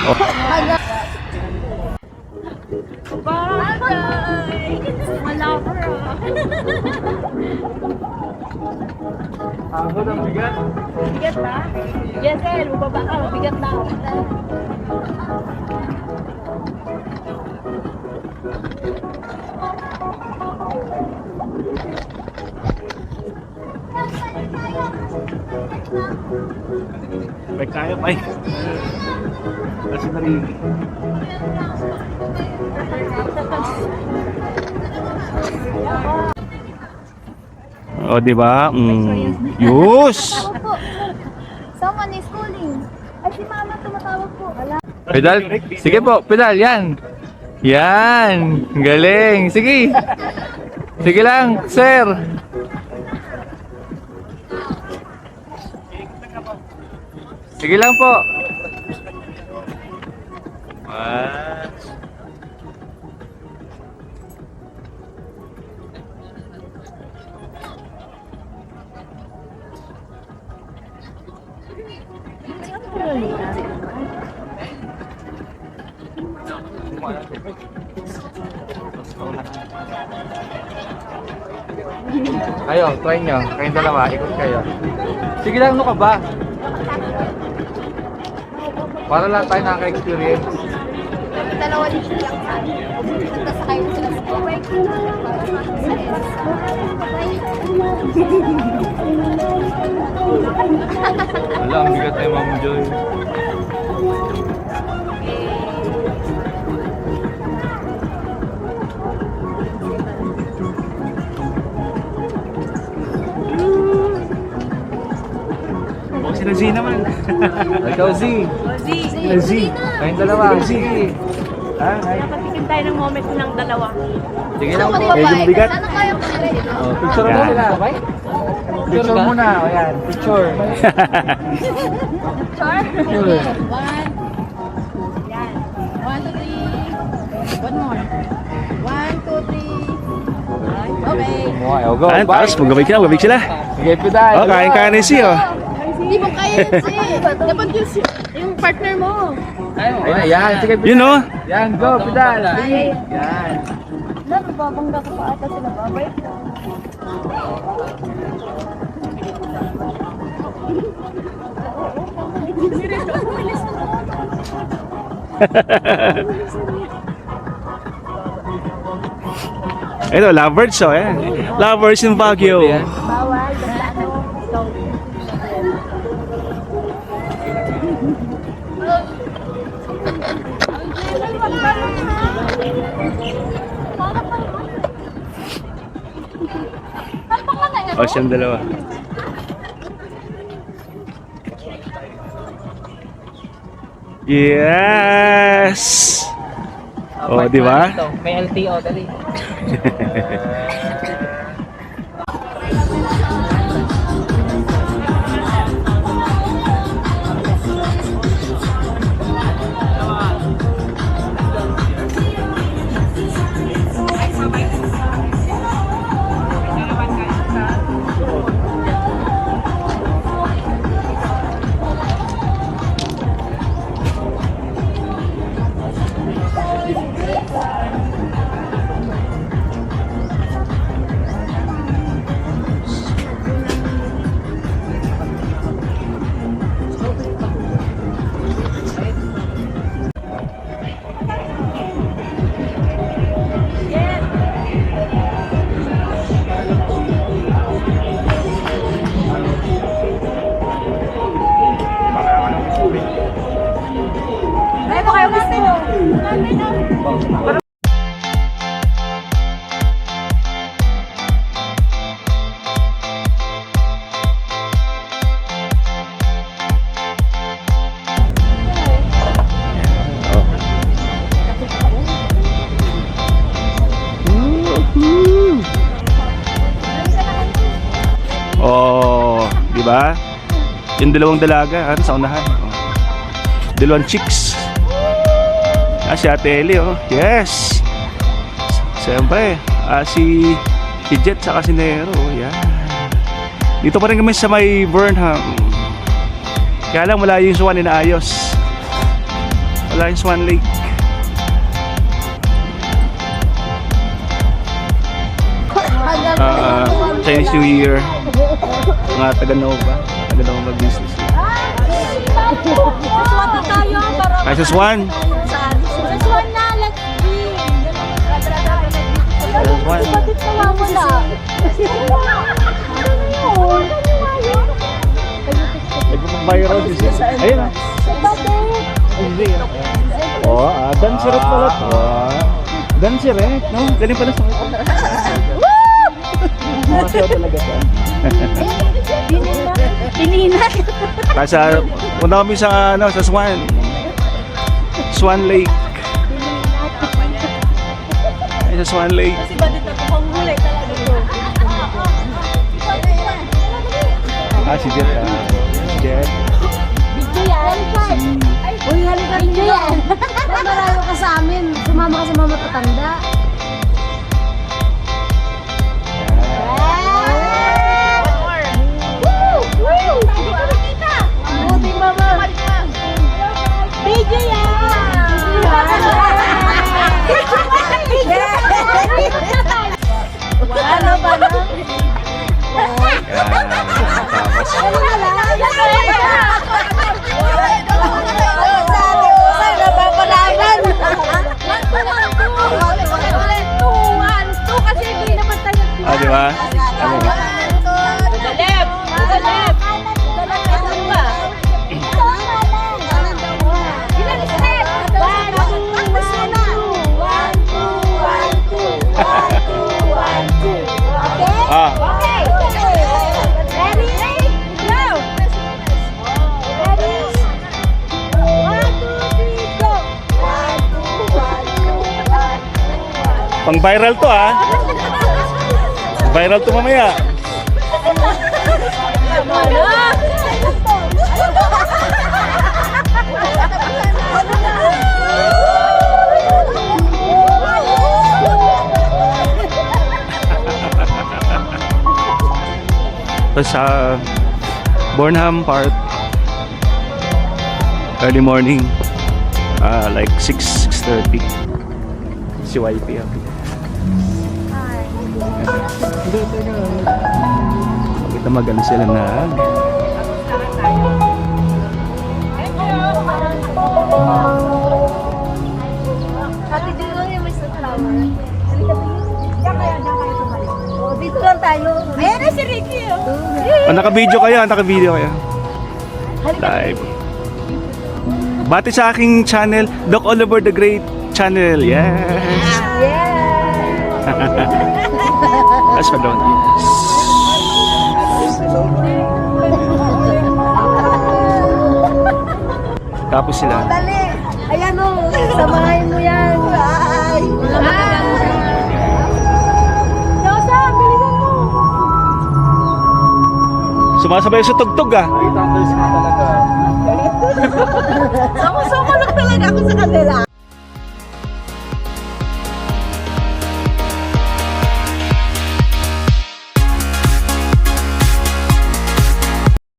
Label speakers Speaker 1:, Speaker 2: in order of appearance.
Speaker 1: Abot ang bigat.
Speaker 2: Bigat ba? Jessel, bubaba ka. Bigat na.
Speaker 1: May kaya pa eh. Kasi narinig. O, diba? Yus!
Speaker 3: Opo. Someone is calling. Ay, si mama tumatawag po. Ala.
Speaker 4: Pedal. Sige po, pedal. Yan. Yan. Galing. Sige. Sige lang, sir. Sige lang po. Ayo, try nyo. Kayong dalawa, ikot kayo. Sige lang, ano ka ba? Para lang tayo nakaka-experience.
Speaker 3: Dalawa din siya lang sa akin. Tapos kayo sila sa bike.
Speaker 4: Wala, ang bigat tayo, Ma'am Joy.
Speaker 1: O, sila Z naman.
Speaker 4: Ikaw, Z.
Speaker 1: Z.
Speaker 4: Kayong dalawa, sige.
Speaker 1: Ha?
Speaker 2: Nakatikim tayo ng moment ng dalawa.
Speaker 4: Sige lang po.
Speaker 1: Medyo mabigat.
Speaker 3: Sana kaya ko sila ito.
Speaker 4: Oh, picture mo
Speaker 1: Yan.
Speaker 4: sila, okay? Picture muna, o yan, picture.
Speaker 3: Char?
Speaker 4: Picture.
Speaker 3: One. Yan. 1, 2, 3. One more. 1, 2, 3. Okay.
Speaker 4: O, go.
Speaker 1: Ayan, tapos magabig sila.
Speaker 4: Sige, pedal.
Speaker 1: Oh, kain-kain ni Si, oh.
Speaker 3: Hindi mo kaya yun, Sid. Dapat yung partner mo.
Speaker 4: Ayun, yan. Sige, pedal.
Speaker 1: Yun, oh.
Speaker 4: Yan, go, pedal.
Speaker 3: Ay.
Speaker 4: Yan.
Speaker 3: Babangga ko pa ata sila. Babay ko.
Speaker 1: Ito, lovers, oh. Eh. Lovers in Baguio.
Speaker 3: Bawal. Basta ano. Ikaw.
Speaker 1: O, siyang dalawa. Yes! O, di ba?
Speaker 5: May LTO, dali.
Speaker 3: Ay, baka yung gusto mo.
Speaker 1: Oh, di ba? Yung dalawang dalaga, ano, sa unahan. Oh. Dalawang chicks. Si Ate Ellie, oh. Yes. Siyempre, si Jet saka si Nero, yan. Dito pa rin kami sa may Burnham. Kaya lang wala yung suwan inaayos. Wala yung Swan Lake. Chinese New Year. Mga taga-Nova business.
Speaker 2: Swati tayo para
Speaker 1: Ay, sa Swan.
Speaker 3: Just one na, let's be.
Speaker 1: Sa Swan.
Speaker 3: Bakit nawawala?
Speaker 1: Nagpapag-viral din siya. Ayun ah. Oh, dancerette pala to. Dancerette, no? Galing pala sa Masaya talaga siya.
Speaker 3: Pininan.
Speaker 1: Kaya punta kami sa, sa Swan Lake. Ay, sa Swan Lake.
Speaker 2: kasi ba dito panghuli talaga ito.
Speaker 1: Si Jet. Si Jet.
Speaker 3: Video yan. Uy, halika video yan. Malayo ka sa amin. Sumama ka sa mga matatanda.
Speaker 2: Buti mama.
Speaker 3: Video yan.
Speaker 2: Ano ba na?
Speaker 1: Ah, di ba? Ano?
Speaker 2: Left! Left! Ano ba? Ilan step?
Speaker 3: 1, 2, 1, 2. Okay?
Speaker 1: Ah,
Speaker 3: Okay. Ready? Go! Ready? 1, 2, 3, go! 1, 2, 1, 2, 1, 2, 1.
Speaker 1: pang-viral to ah. Viral to mamaya. Tapos sa Bornham Park, early morning, like 6:30. Si YP ako. Kita magano sila nag
Speaker 3: Ate, dito lang yung Mr. Flower. Dito lang tayo. Ayan na si Ricky.
Speaker 1: naka-video kayo, naka-video kayo. Live. Bati sa aking channel, Doc Oliver the Great channel. Yes. That's my dog. Yes. Tapos sila.
Speaker 3: Dali. Ayan o. Samahin mo yan. Ay. Yosa, bilisan mo.
Speaker 1: Sumasabay sa tugtog ah.
Speaker 2: Sama-sama lang talaga ako sa kanila.